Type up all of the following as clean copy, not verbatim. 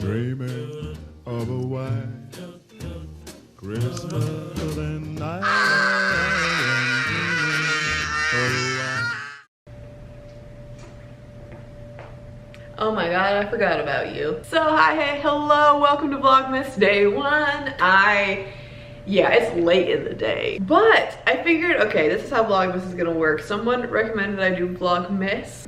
Dreaming of a white Christmas and I am dreaming of a white. Oh my god, I forgot about you. So hi, hey, hello, welcome to Vlogmas Day 1. Yeah, it's late in the day, but I figured, okay, this is how Vlogmas is gonna work. Someone recommended I do Vlogmas.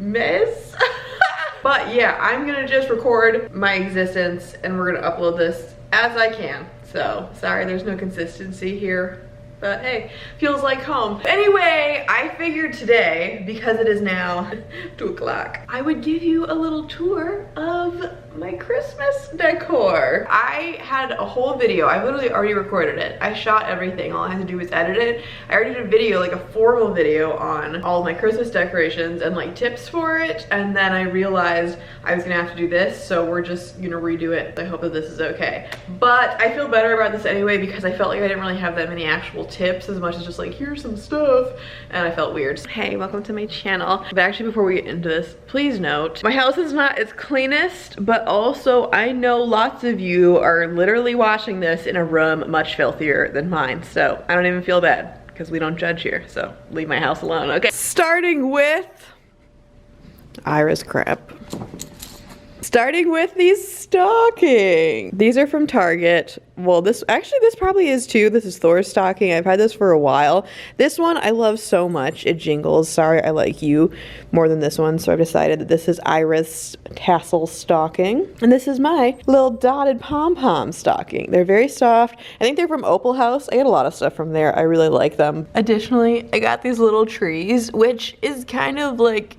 But yeah, I'm gonna just record my existence and we're gonna upload this as I can. So, sorry there's no consistency here, but hey, feels like home. Anyway, I figured today, because it is now 2 o'clock, I would give you a little tour of my Christmas decor. I had a whole video, I literally already recorded it. I shot everything, all I had to do was edit it. I already did a video, like a formal video on all of my Christmas decorations and like tips for it. And then I realized I was gonna have to do this, so we're just gonna redo it. I hope that this is okay. But I feel better about this anyway because I felt like I didn't really have that many actual tips as much as just like, here's some stuff. And I felt weird. Hey, welcome to my channel. But actually before we get into this, please note, my house is not its cleanest, but also I know lots of you are literally watching this in a room much filthier than mine. So I don't even feel bad because we don't judge here. So leave my house alone, okay? Starting with Ira's crap. Starting with these stockings. These are from Target. Well, this probably is too. This is Thor's stocking. I've had this for a while. This one I love so much. It jingles. Sorry, I like you more than this one. So I've decided that this is Ira's tassel stocking. And this is my little dotted pom-pom stocking. They're very soft. I think they're from Opal House. I get a lot of stuff from there. I really like them. Additionally, I got these little trees, which is kind of like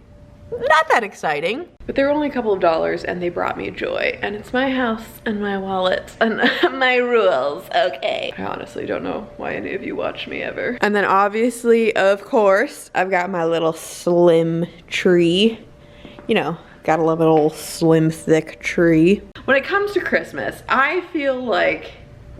not that exciting, but they were only a couple of dollars and they brought me joy. And it's my house and my wallet and my rules, okay? I honestly don't know why any of you watch me ever. And then obviously, of course, I've got my little slim tree. You know, gotta love an old slim, thick tree. When it comes to Christmas, I feel like,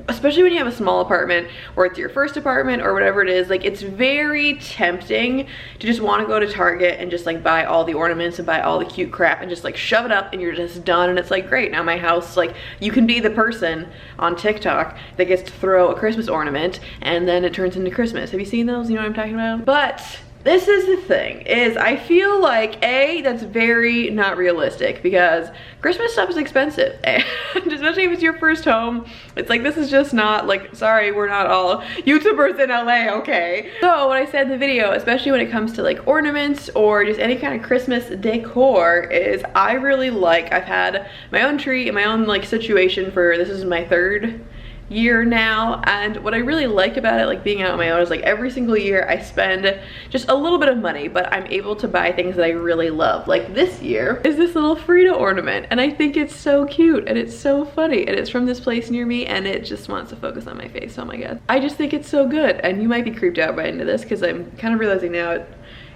especially when you have a small apartment or it's your first apartment or whatever it is, like it's very tempting to just want to go to Target and just like buy all the ornaments and buy all the cute crap and just like shove it up and you're just done. And it's like, great, now my house, like you can be the person on TikTok that gets to throw a Christmas ornament and then it turns into Christmas. Have you seen those? You know what I'm talking about? But this is the thing, is I feel like, A, that's very not realistic because Christmas stuff is expensive. And especially if it's your first home, it's like, this is just not like, sorry, we're not all YouTubers in LA, okay? So what I said in the video, especially when it comes to like ornaments or just any kind of Christmas decor, is I really like, I've had my own tree and my own like situation for, this is my 3rd year now, and what I really like about it, like being out on my own, is like every single year I spend just a little bit of money, but I'm able to buy things that I really love. Like this year is this little Frida ornament, and I think it's so cute and it's so funny, and it's from this place near me, and it just wants to focus on my face. Oh my god, I just think it's so good. And you might be creeped out by into this because I'm kind of realizing now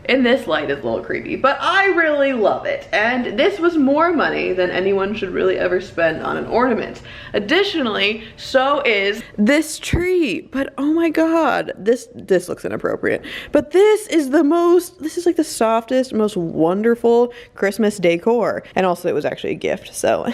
in this light it's a little creepy, but I really love it. And this was more money than anyone should really ever spend on an ornament. Additionally, so is this tree. But oh my god, this looks inappropriate. But this is like the softest, most wonderful Christmas decor. And also it was actually a gift, so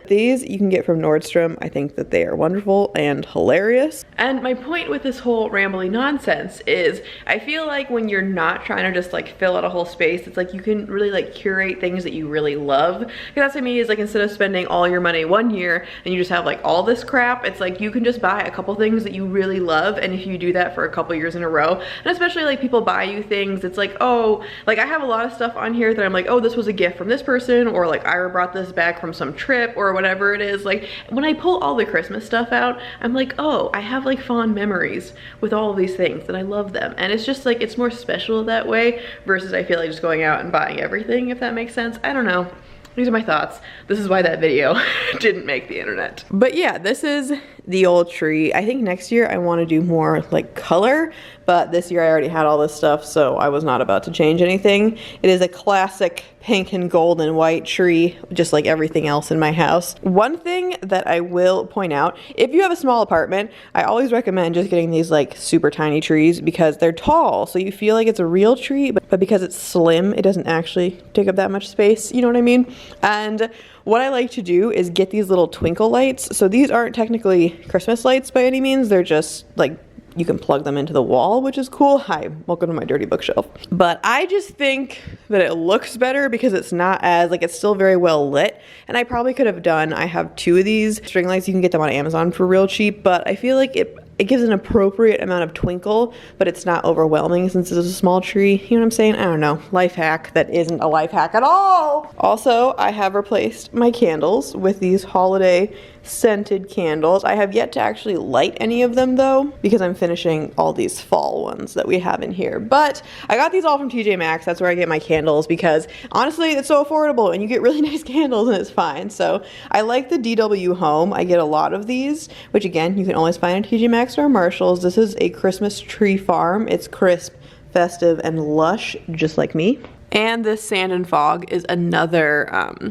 these you can get from Nordstrom. I think that they are wonderful and hilarious. And my point with this whole rambling nonsense is I feel like when you're not trying to just like fill out a whole space, it's like you can really like curate things that you really love. Because that's what I mean, is like instead of spending all your money one year and you just have like all this crap, it's like you can just buy a couple things that you really love. And if you do that for a couple years in a row, and especially like people buy you things, it's like, oh, like I have a lot of stuff on here that I'm like, oh, this was a gift from this person, or like Ira brought this back from some trip or whatever it is. Like when I pull all the Christmas stuff out, I'm like, oh, I have like fond memories with all of these things and I love them. And it's just like, it's more special that way versus I feel like just going out and buying everything, if that makes sense. I don't know. These are my thoughts. This is why that video didn't make the internet. But yeah, this is the old tree. I think next year I want to do more like color, but this year I already had all this stuff, so I was not about to change anything. It is a classic pink and gold and white tree, just like everything else in my house. One thing that I will point out, if you have a small apartment, I always recommend just getting these like super tiny trees because they're tall, so you feel like it's a real tree, but because it's slim, it doesn't actually take up that much space, you know what I mean? And what I like to do is get these little twinkle lights. So these aren't technically Christmas lights by any means. They're just like, you can plug them into the wall, which is cool. Hi, welcome to my dirty bookshelf. But I just think that it looks better because it's not as, like, it's still very well lit. And I probably could have done, I have 2 of these string lights. You can get them on Amazon for real cheap, but I feel like it gives an appropriate amount of twinkle, but it's not overwhelming since it's a small tree. You know what I'm saying? I don't know. Life hack that isn't a life hack at all. Also, I have replaced my candles with these holiday scented candles. I have yet to actually light any of them though, because I'm finishing all these fall ones that we have in here. But I got these all from TJ Maxx. That's where I get my candles because honestly, it's so affordable and you get really nice candles and it's fine. So I like the DW Home. I get a lot of these, which again, you can always find at TJ Maxx or Marshalls. This is a Christmas tree farm. It's crisp, festive, and lush, just like me. And this Sand and Fog is another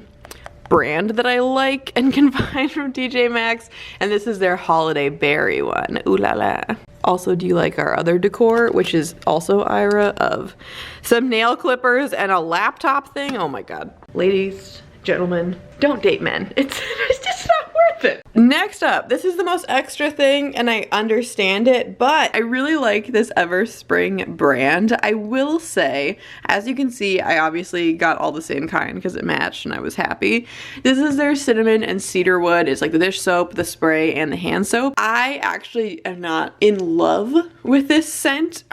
brand that I like and can find from TJ Maxx, and this is their holiday berry one. Ooh la la. Also, do you like our other decor, which is also Ira, of some nail clippers and a laptop thing? Oh my god. Ladies, gentlemen, don't date men. It's just not worth it. Next up, this is the most extra thing and I understand it, but I really like this Everspring brand. I will say, as you can see, I obviously got all the same kind because it matched and I was happy. This is their cinnamon and cedarwood. It's like the dish soap, the spray, and the hand soap. I actually am not in love with this scent.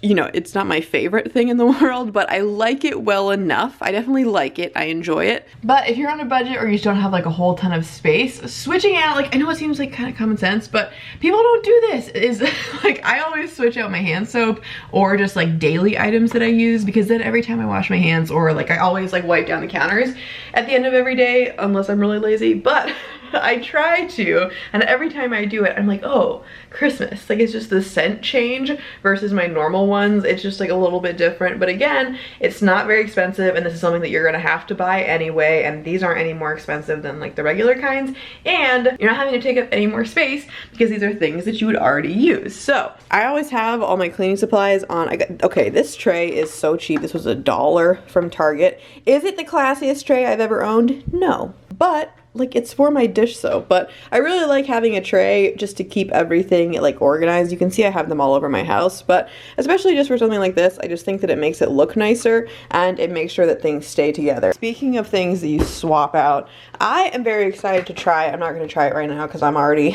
You know, it's not my favorite thing in the world, but I like it well enough. I definitely like it. I enjoy it. But if you're on a budget or you just don't have like a whole ton of space, switching out, like, I know it seems like kind of common sense, but people don't do this, is like, I always switch out my hand soap or just like daily items that I use, because then every time I wash my hands, or like I always like wipe down the counters at the end of every day, unless I'm really lazy, but I try to, and every time I do it, I'm like, oh, Christmas. Like, it's just the scent change versus my normal ones. It's just like a little bit different, but again, it's not very expensive, and this is something that you're gonna have to buy anyway, and these aren't any more expensive than like the regular kinds, and you're not having to take up any more space because these are things that you would already use. So I always have all my cleaning supplies on. Okay, this tray is so cheap. This was $1 from Target. Is it the classiest tray I've ever owned? No, but like, it's for my dish soap. But I really like having a tray just to keep everything like organized. You can see I have them all over my house, but especially just for something like this, I just think that it makes it look nicer and it makes sure that things stay together. Speaking of things that you swap out, I am very excited to try. I'm not going to try it right now because I'm already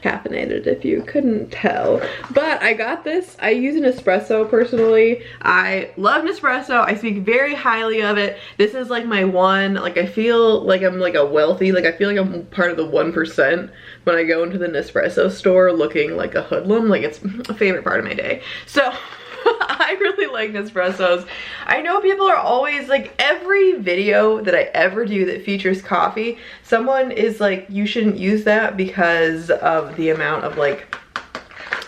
caffeinated, if you couldn't tell. But I got this. I use an espresso personally. I love Nespresso. I speak very highly of it. This is like my one, like, I feel like I'm like a wealthy, like, I feel like I'm part of the 1% when I go into the Nespresso store looking like a hoodlum. Like, it's a favorite part of my day. So I really like Nespressos. I know people are always like, every video that I ever do that features coffee, someone is like, you shouldn't use that because of the amount of like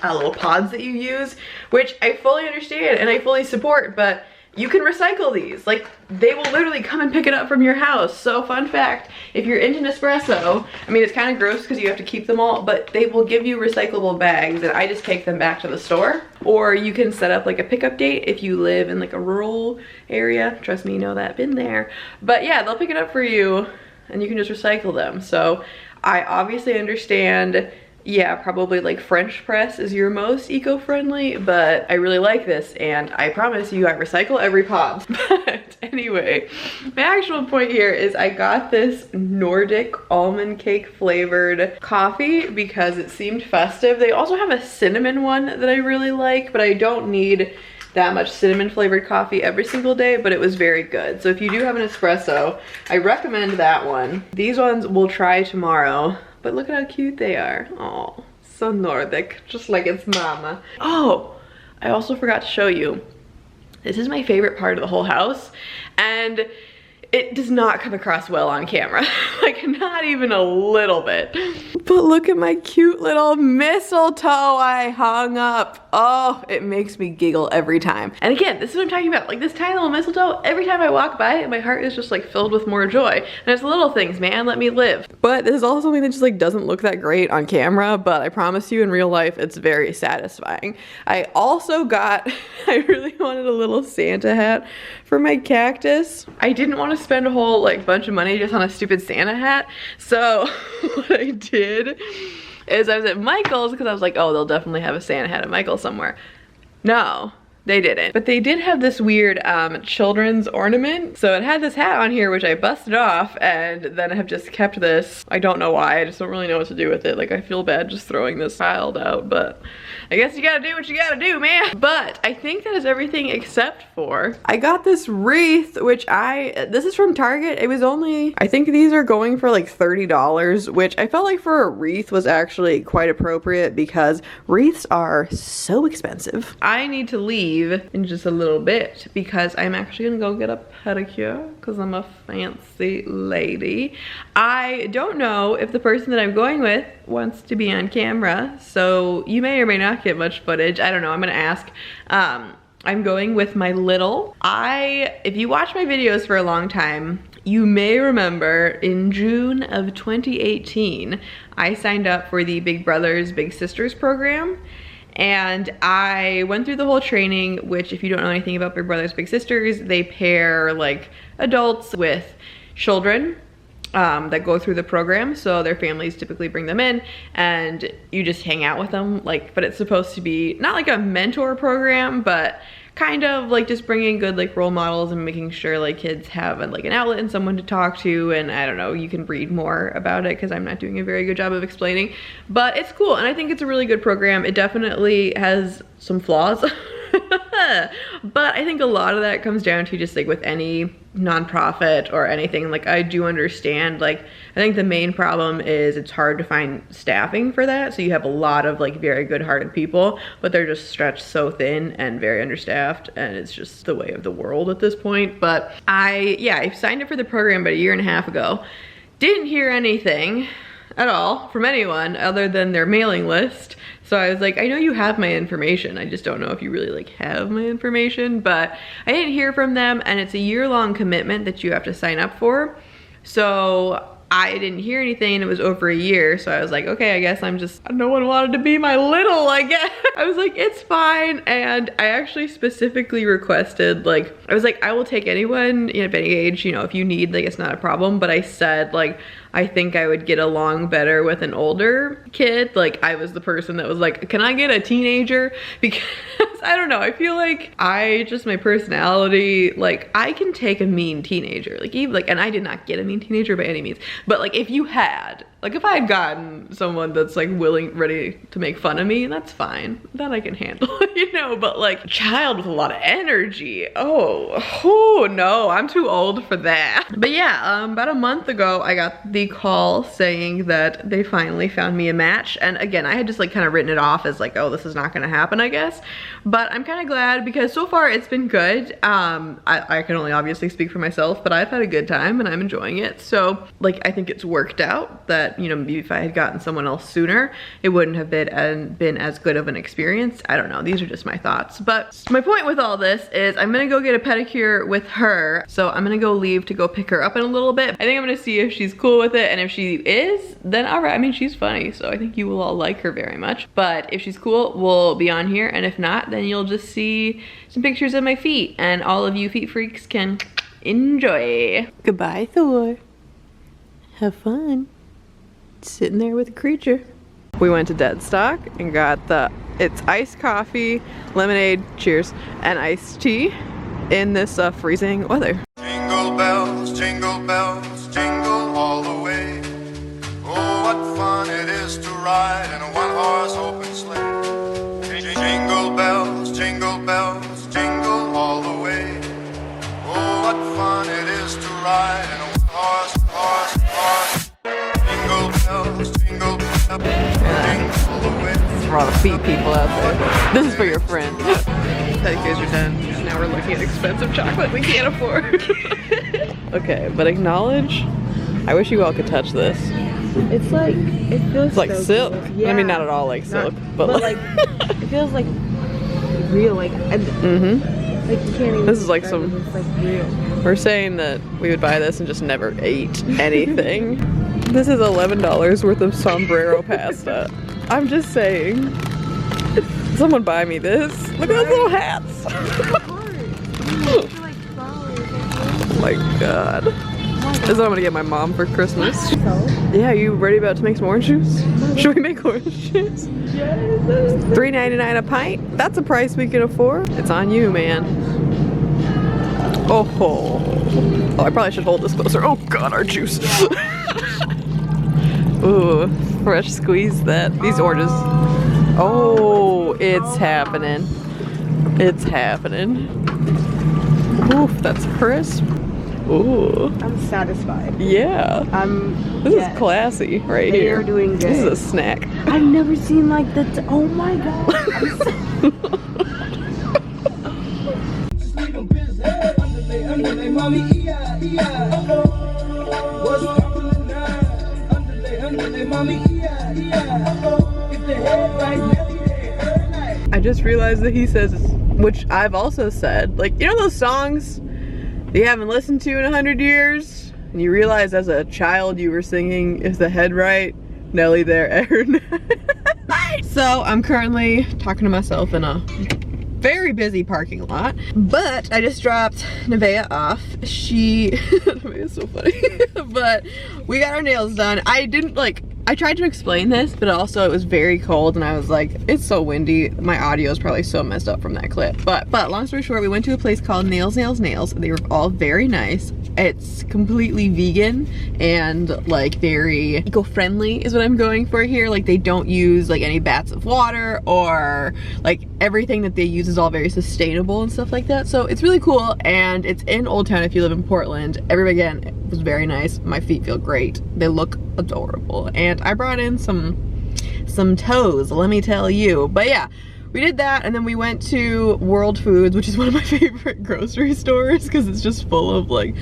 little pods that you use, which I fully understand and I fully support, but you can recycle these. Like, they will literally come and pick it up from your house. So fun fact, if you're into Nespresso, I mean, it's kind of gross because you have to keep them all, but they will give you recyclable bags and I just take them back to the store. Or you can set up like a pickup date if you live in like a rural area. Trust me, you know that, been there. But yeah, they'll pick it up for you and you can just recycle them. So I obviously understand, yeah, probably like French press is your most eco-friendly, but I really like this and I promise you I recycle every pod. But anyway, my actual point here is I got this Nordic almond cake flavored coffee because it seemed festive. They also have a cinnamon one that I really like, but I don't need that much cinnamon flavored coffee every single day, but it was very good. So if you do have an espresso, I recommend that one. These ones we'll try tomorrow. But look at how cute they are. Oh, so Nordic, just like its mama. Oh, I also forgot to show you. This is my favorite part of the whole house, and it does not come across well on camera. Like, not even a little bit. But look at my cute little mistletoe I hung up. Oh, it makes me giggle every time. And again, this is what I'm talking about. Like, this tiny little mistletoe, every time I walk by it, my heart is just like filled with more joy. And it's little things, man, let me live. But this is also something that just like doesn't look that great on camera, but I promise you in real life, it's very satisfying. I also got, I really wanted a little Santa hat for my cactus. I didn't want to spend a whole like bunch of money just on a stupid Santa hat. So what I did is I was at Michael's because I was like, oh, they'll definitely have a Santa hat at Michael's somewhere. No, they didn't. But they did have this weird children's ornament. So it had this hat on here, which I busted off, and then I have just kept this. I don't know why, I just don't really know what to do with it. Like, I feel bad just throwing this child out, but I guess you gotta do what you gotta do, man. But I think that is everything except for, I got this wreath, which this is from Target. It was only, I think these are going for like $30, which I felt like for a wreath was actually quite appropriate because wreaths are so expensive. I need to leave in just a little bit because I'm actually gonna go get a pedicure because I'm a fancy lady. I don't know if the person that I'm going with wants to be on camera, so you may or may not get much footage. I don't know, I'm gonna ask. I'm going with my little. If you watch my videos for a long time, you may remember in June of 2018, I signed up for the Big Brothers Big Sisters program. And I went through the whole training, which if you don't know anything about Big Brothers Big Sisters, they pair like adults with children that go through the program. So their families typically bring them in and you just hang out with them. Like, but it's supposed to be not like a mentor program, but kind of like just bringing good like role models and making sure like kids have like an outlet and someone to talk to. And I don't know, you can read more about it because I'm not doing a very good job of explaining, but it's cool. And I think it's a really good program. It definitely has some flaws, but I think a lot of that comes down to just like with any nonprofit or anything. Like, I do understand, like, I think the main problem is it's hard to find staffing for that. So you have a lot of like very good-hearted people, but they're just stretched so thin and very understaffed, and it's just the way of the world at this point. But I signed up for the program about 1.5 years ago. Didn't hear anything at all from anyone other than their mailing list. So I was like, I know you have my information, I just don't know if you really like have my information. But I didn't hear from them, and it's a year-long commitment that you have to sign up for. So I didn't hear anything and it was over 1 year. So I was like, okay, I guess no one wanted to be my little, I guess. I was like, it's fine. And I actually specifically requested, like, I was like, I will take anyone of any age, you know, if you need, like, it's not a problem. But I said, like, I think I would get along better with an older kid. Like, I was the person that was like, can I get a teenager? Because I don't know, I feel like my personality, like, I can take a mean teenager. Like, even like, and I did not get a mean teenager by any means, but like, if you had, like, if I had gotten someone that's like ready to make fun of me, that's fine. That I can handle, you know. But like, a child with a lot of energy, oh no, I'm too old for that. But yeah, about a month ago, I got the call saying that they finally found me a match. And again, I had just like kind of written it off as like, oh, this is not gonna happen, I guess. But I'm kind of glad because so far it's been good. I can only obviously speak for myself, but I've had a good time and I'm enjoying it. So like, I think it's worked out that, you know, maybe if I had gotten someone else sooner, it wouldn't have been as good of an experience. I don't know, these are just my thoughts. But my point with all this is I'm gonna go get a pedicure with her. So I'm gonna go leave to go pick her up in a little bit. I think I'm gonna see if she's cool with it, and if she is, then all right. I mean, she's funny, so I think you will all like her very much. But if she's cool, we'll be on here, and if not, then you'll just see some pictures of my feet, and all of you feet freaks can enjoy. Goodbye, Thor. Have fun sitting there with a creature. We went to Deadstock and got it's iced coffee, lemonade, cheers, and iced tea in this freezing weather. Jingle bells, jingle all the way. Oh, what fun it is to ride in a one-horse open sleigh. Jingle bells, jingle all the way. Oh, what fun it is to ride in a one-horse. Jingle bells, jingle all the way. This is for all the feet people out there. This is for your friend. Pedicures are done. Now we're looking at expensive chocolate we can't afford. Okay, but acknowledge. I wish you all could touch this. It's like, it feels it's like so silk. Yeah. I mean, not at all like silk, but like it feels like real. Like, like you can't even. This is like some. It's like real. We're saying that we would buy this and just never ate anything. This is $11 worth of sombrero pasta. I'm just saying. Someone buy me this. Look at those little hats. my god. This is what I'm gonna get my mom for Christmas. Yeah, you ready about to make some orange juice? Should we make orange juice? Yes. $3.99 a pint? That's a price we can afford. It's on you, man. Oh, I probably should hold this closer. Oh god, our juice. Ooh, fresh squeeze that. These oranges. Oh, it's happening. It's happening. Oof, that's crisp. Ooh. I'm satisfied. Yeah. This is classy right here. You're doing good. This is a snack. I've never seen like the. Oh my god. I just realized that he says, which I've also said, like, you know those songs that you haven't listened to in 100 years? And you realize as a child you were singing Is the Head Right? Nelly there, Aaron. So I'm currently talking to myself in a very busy parking lot, but I just dropped Nevaeh off. Nevaeh's so funny. But we got our nails done. I tried to explain this, but also it was very cold and I was like, it's so windy. My audio is probably so messed up from that clip. But long story short, we went to a place called Nails. They were all very nice. It's completely vegan and like very eco-friendly is what I'm going for here. Like they don't use like any bats of water or like everything that they use is all very sustainable and stuff like that. So it's really cool and it's in Old Town if you live in Portland. Everybody again, it was very nice. My feet feel great. They look adorable. And I brought in some toes, let me tell you. But yeah, we did that and then we went to World Foods, which is one of my favorite grocery stores because it's just full of like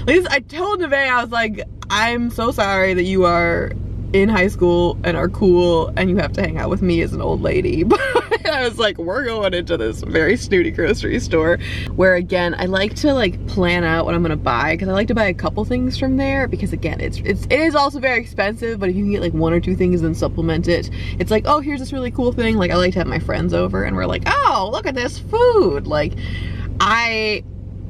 I told Nevaeh, I was like, I'm so sorry that you are in high school and are cool and you have to hang out with me as an old lady. But I was like, we're going into this very snooty grocery store where again, I like to like plan out what I'm gonna buy because I like to buy a couple things from there because again, it is also very expensive, but if you can get like 1 or 2 things and supplement it, it's like, oh, here's this really cool thing. Like I like to have my friends over and we're like, oh, look at this food. Like I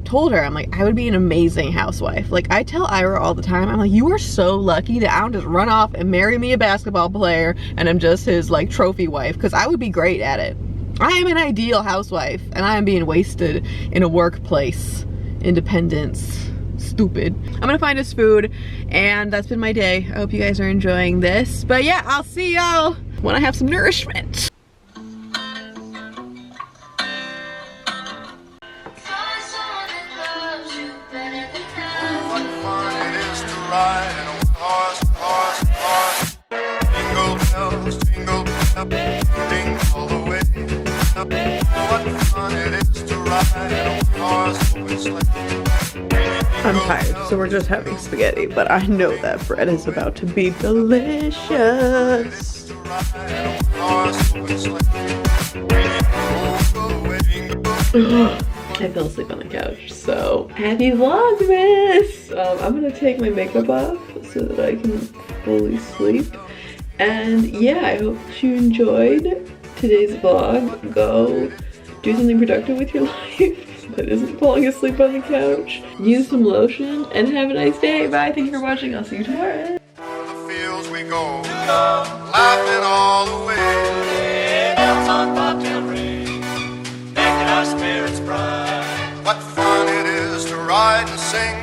told her, I'm like, I would be an amazing housewife. Like I tell Ira all the time, I'm like, you are so lucky that I don't just run off and marry me a basketball player and I'm just his like trophy wife, because I would be great at it. I am an ideal housewife and I am being wasted in a workplace. Independence. Stupid. I'm gonna find us food and that's been my day. I hope you guys are enjoying this. But yeah, I'll see y'all when I have some nourishment. I'm tired, so we're just having spaghetti, but I know that bread is about to be delicious. I fell asleep on the couch, so happy Vlogmas! I'm gonna take my makeup off so that I can fully sleep. And yeah, I hope that you enjoyed today's vlog. Go do something productive with your life that isn't falling asleep on the couch. Use some lotion and have a nice day. Bye, thank you for watching. I'll see you tomorrow. The fields we go, laughing all the way. Bells on bobtail ring, making our spirits bright. What fun it is to ride and sing